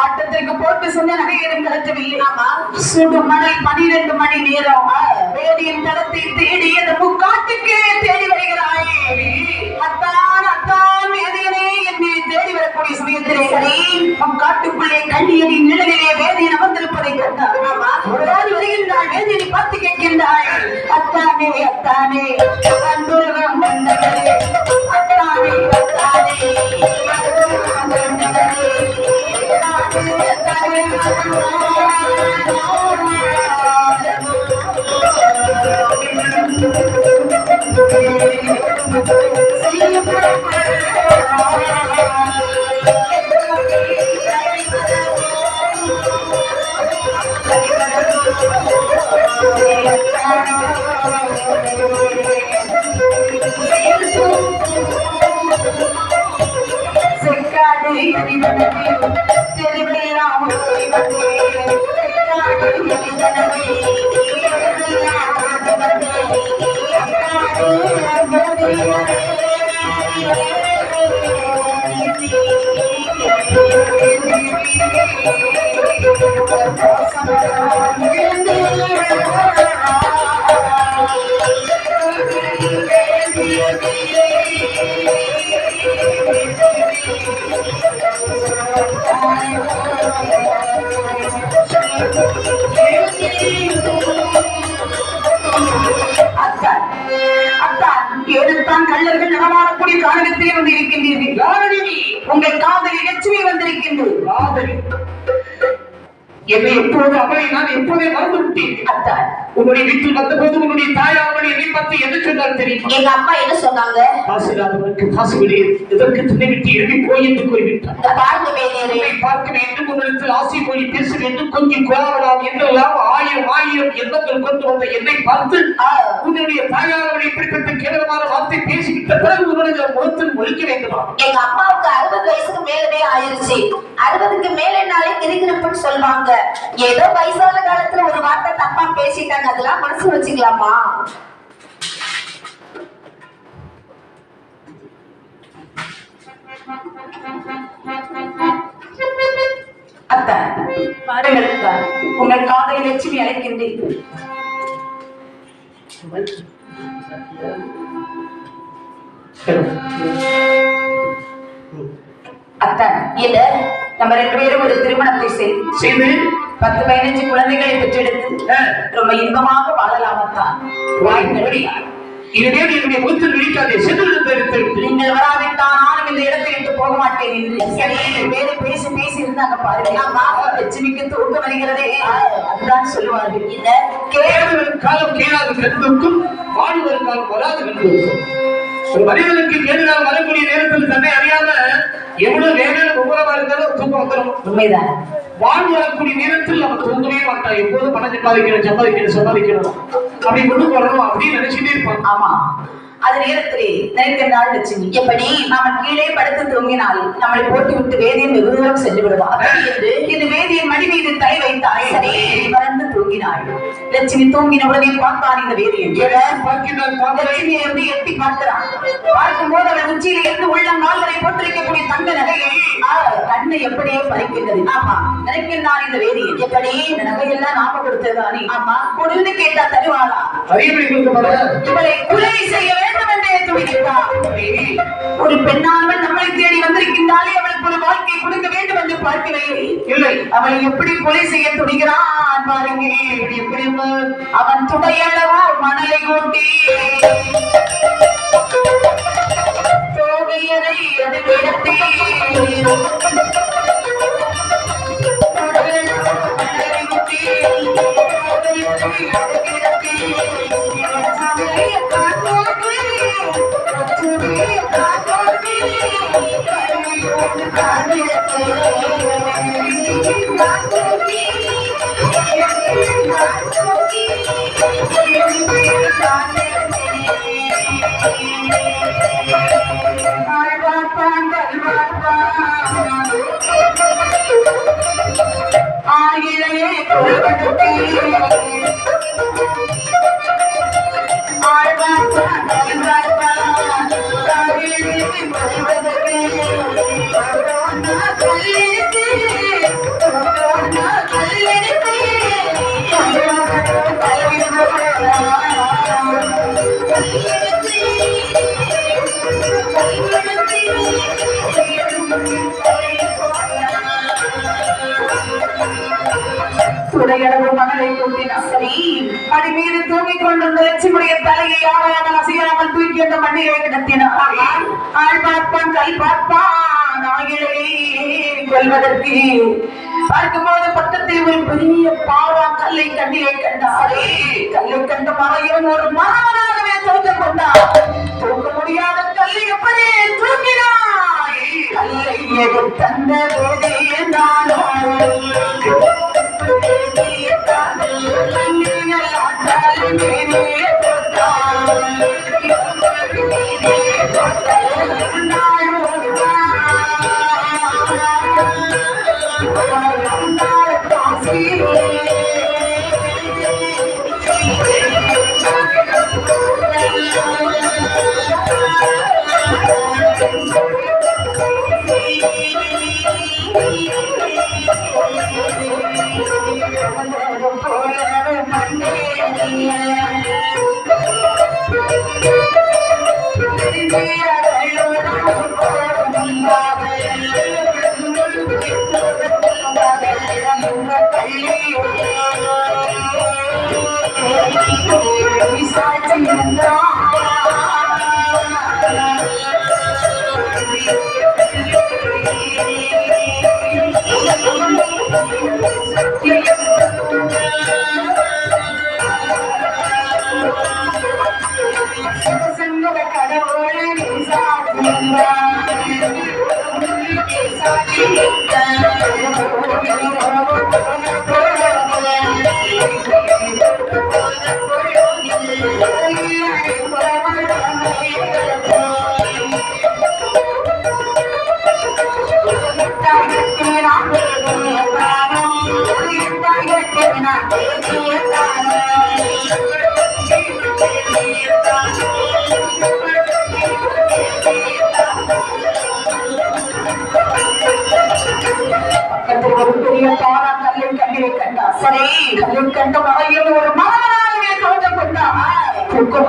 ஆட்டத்திற்கு போட்டு சொன்ன நகையிடம் கலற்றவில்லை. சுடு மணல் 12 மணி நேரம் வேதியின் தடத்தை தேடி அந்த முக்காட்டுக்கு தேடி வருகிறாயே. அத்தான் அத்தான் வேதியனே என்று தேடி வரக்கூடிய சமயத்திலே முக்காட்டுக்குள்ளே கண்ணியடி நிழலிலே வேதியன் அமர்ந்திருப்பதை கண்டார். ஒரு நாள் வருகின்றாள். வேதியனை பார்த்து கேட்கின்றாள், அத்தானே அத்தானே அன்புலகம் வந்தவரே, அத்தானே அத்தானே அன்புலகம் வந்தவரே, கள்ளர்கள் நடமாடக்கூடிய காரணத்திலே வந்து இருக்கின்றீர்கள். உங்கள் காதலி லட்சுமி வந்திருக்கின்றது. என்னை எப்போது அவளை நான் எப்போதே மறந்து விட்டேன். அத்தான், உங்களுடைய வீட்டில் வந்தபோது உங்களுடைய தாயார் என்னை பற்றி என்ன சொன்னார் தெரியும்? எங்க அம்மா என்ன சொன்னாங்க? காசுலாதவனுக்கு காசு விடு, இதற்கு துணை விட்டு எழுதி போய் என்று கூறிவிட்டார். பார்க்க வேண்டும், உங்களிடத்தில் ஆசை மொழி பேச வேண்டும், கொஞ்சம் கோவலாம் என்றெல்லாம் ஆயிரம் எண்ணங்கள் கொண்டு வந்த என்னை பார்த்து உன்னுடைய தாயார் இப்படிப்பட்ட கேவலமான வார்த்தை பேசிவிட்ட பிறகு உன்னுடைய முகத்தில் ஒழிக்க வேண்டுமா? எங்க அம்மாவுக்கு 60 வயசுக்கு மேலவே ஆயிருச்சு. 60க்கு மேலனாலே தெரிகிறப்பன்னு சொல்லுவாங்க. ஏதோ வயசான காலத்துல ஒரு வார்த்தை தப்பா பேசிட்டாங்க, அதெல்லாம் மனசு வச்சுக்கலாமா? அத்தான், பாருங்கள், உங்கள் காதலி லட்சுமி அழைக்கின்றீர்கள். அத்தான், இல்ல நம்ம 2 பேரும் ஒரு திருமணத்தை செய்து 10-15 குழந்தைகளை பெற்றெடுத்து ரொம்ப இன்பமாக வாழலாம். அத்தான், இனிமேல் என்னுடைய முகத்தில் விழிக்காதே, நீங்கள் வராவிட்டால் நானும் இந்த இடத்தை விட்டு போக மாட்டேன் என்று வேறு பேசி இருந்தாங்க. பாருங்க, லட்சுமிக்கு தூக்க வருகிறதே, அதுதான் சொல்லுவார்கள். இந்த கேள்வரும் காலம் கேளாத கண்ணுக்கும் வாழ்வரும் காலம் வராத கண்ணுக்கும் ஒரு மனிதனுக்கு கேடுகாலம் வரக்கூடிய நேரத்தில் தன்னை அறியாம எவ்வளவு வேலையில உபரமா இருந்தாலும் தூக்கம் வந்துடும். உண்மைதான். வாழ்வு வரக்கூடிய நேரத்தில் நம்ம தூங்கவே மாட்டோம். எப்போதும் பணம் சம்பாதிக்கணும் அப்படி கொண்டு போறோம் அப்படின்னு நினைச்சுட்டே இருப்பான். ஆமா, அது நேரத்திலே நினைக்கின்றாள் லட்சுமி, எப்படி நாம கீழே படுத்து தூங்கினால் நம்மளை போட்டு விட்டு வேதியின் வெகு தூரம் சென்று விடுவார் என்று இந்த வேதியின் மடி மீது தலை வைத்தாள். சரி, மறந்து தூங்கினாள். லட்சுமி தூங்கின உடனே பார்த்தான் இந்த வேதியன். லட்சுமியை எப்படி எட்டி பார்க்கிறான். பார்க்கும் போது அவள் உச்சியில இருந்து உள்ளங்கால் வரை போட்டிருக்கக்கூடிய தங்க நகையை கண்ணை எப்படியே பறிக்கின்றது. ஆமா, நினைக்கின்றான் இந்த வேதியன், எப்படி இந்த நகையெல்லாம் நாம கொடுத்ததானே? ஆமா, கொடுன்னு கேட்டா தருவாளா? இவளை கொலை செய்ய வேண்டும் என்றே துணிகிறார். ஒரு பெண்ணானவள் நம்மளை தேடி வந்திருக்கின்றாலே அவளுக்கு ஒரு வாழ்க்கை கொடுக்க வேண்டும் என்று பார்க்கவில்லை. இல்லை, அவளை எப்படி கொலை செய்ய துணிகிறான் பாருங்க. எப்படி அவன் துணையல்லவா மணலை கூட்டி தோகையரை அது விடத்தே ஆழ்வார் குடையளவு மணலை கொட்டினார். சரி, அடி மீது தூங்கிக் கொண்டிருந்த லட்சுமியுடைய தலையை யாராவது அசையாமல் தூக்கி அந்த மண்ணிலே கிடத்தினார். ஆள் பார்ப்பான், கல் பார்ப்பான், நாய்களை கொல்வதற்கு பார்க்கும்போது பக்கத்தில் ஒரு பெரிய பாவா கல்லை கண்ணிலே கண்டாரே. கல்லை கண்ட மறையும் ஒரு மாணவனாகவே தோற்றம் கொண்டார். தூக்க முடியாத கல்லை எப்படி தூக்கினாய்? கல்லை எடுத்தந்த போதே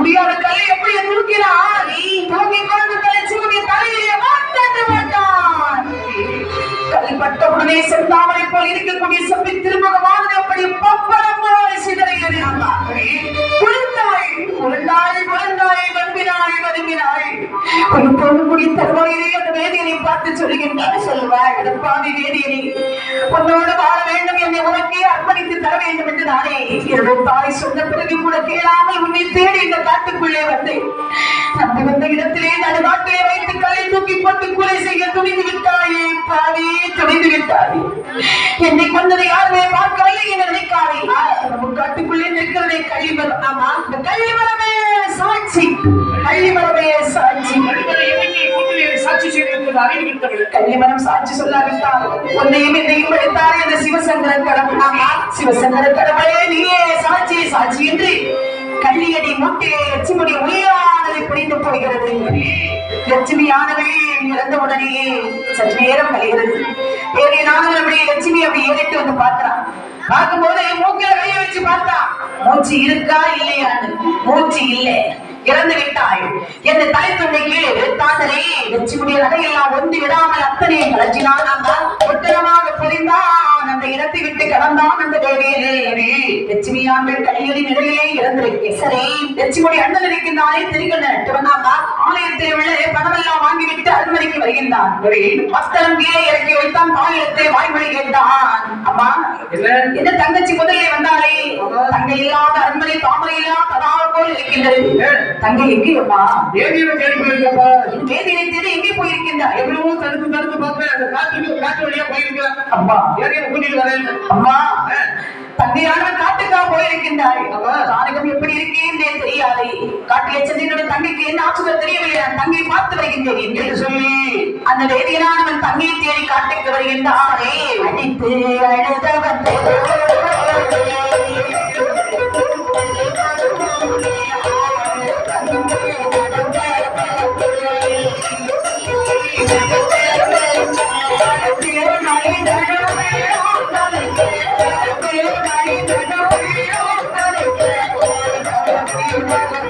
முடியாத கல்லை எப்படி தூக்கினார்? தூக்கி கொண்டு தலைச்சுடைய தலையிலே மாட்டான். கல்பட்டவுடனே செந்தாமரை போல் இருக்கக்கூடிய செப்பி திருமுகமானது அப்படி பப்பரம் போல் சிதறியது. குளிர்ந்தாய் குளிர்ந்தாய் குளிர்ந்தாய் வம்பினாய் வதுங்கினாய். ஒரு பொருள்குடி தருவாயிலே அந்த வேதியனை பார்த்து சொல்லுகின்றார். சொல்வாய், பாதி வேதியனை உன்னோடு வாழ வேண்டும், என்னை உனக்கே அர்ப்பணித்து தர வேண்டும் என்று நானே என்னுடைய தாய் சொன்ன பிறகு கூட கேளாமல் உன்னை தேடி இந்த காட்டுக்குள்ளே வந்தேன். நம்பி வந்த இடத்திலே நடுநாட்டிலே வைத்து கல்லை தூக்கி போட்டு கொலை செய்ய துணிந்து விட்டாயே பாவி, துணிந்து விட்டாயே. என்னை கொண்டதை யாருமே பார்க்கவில்லை என்று நினைக்காதே. நம்ம காட்டுக்குள்ளே நிற்கிறதே கள்ளிமரம். ஆமா, இந்த கள்ளிமரமே சாட்சி, கள்ளிமரமே சாட்சி. கள்ளிமரம் சாட்சி சொல்லாவிட்டால் உன்னையும் என்னையும் படித்தாரே அந்த சிவசங்கர கடவுள். ஆமா, சிவசங்கர கடவுளே நீயே சாட்சி, சாட்சி என்று கள்ளியடி மூட்டிலே லட்சுமி உயிரானதை பிடித்து போகிறது. லட்சுமியானவள் இறந்தவுடனே சற்று நேரம் கழிகிறது. ஏறி நானும் அப்படியே லட்சுமி அப்படி ஏறிட்டு வந்து பார்க்கிறான். பார்க்கும்போது மூக்கில கைய வச்சு பார்த்தா மூச்சு இருக்கா இல்லையான்னு. மூச்சு இல்லை, இறந்து விட்டாள். என் தலை தொண்டை கீழே விட்டாசரே லட்சுமியுடைய நகையெல்லாம் ஒன்று விடாமல் அத்தனை கலச்சினான். ஒட்டனமாக பொறிந்தான். அந்த இடத்தை விட்டு கடந்தான் அந்த தேவையிலே. லட்சுமியான்கள் கையடி நிலையிலே இறந்திருக்கேன். சரி, லட்சுமியுடைய அண்ணன் இருக்கின்றானே திருக்கண்ணா ஆலயத்தில் உள்ள பணமெல்லாம் வாங்கிவிட்டு அனுமதிக்கு வருகின்றான். வஸ்திரம் கீழே இறக்கி வைத்தான். தாயத்தை வாய்மொழி கேட்டான். அம்மா, என்ன தங்கச்சி முதலே வந்தாலே தங்கை இல்லாத அனுமதி தாமரை இல்லாத தடாக போல் இருக்கின்றது. தங்கை எங்கேயம்மா? வேதியை தேடி போயிருக்கப்பா. வேதியை தேடி எங்கே போயிருக்கின்றார்? எவ்வளவோ தடுத்து தடுத்து பார்த்தேன். அந்த காட்டு வழியா போயிருக்கிறார். அம்மா, வேதியை கூட்டிட்டு வரேன். அம்மா, தங்கையான காட்டுக்கா போயிருக்கின்றாய். கானகம் எப்படி இருக்கேன் தெரியாது. காட்டிலே சென்ற தங்கைக்கு என்ன ஆச்சுகள் தெரியவில்லை. தங்கை பார்த்து வருகின்றேன் என்று சொல்லி அந்த வேதியனானவன் தங்கையை தேடி காட்டுக்கு வருகின்றாரே. அடித்து அழுதவன் Thank you.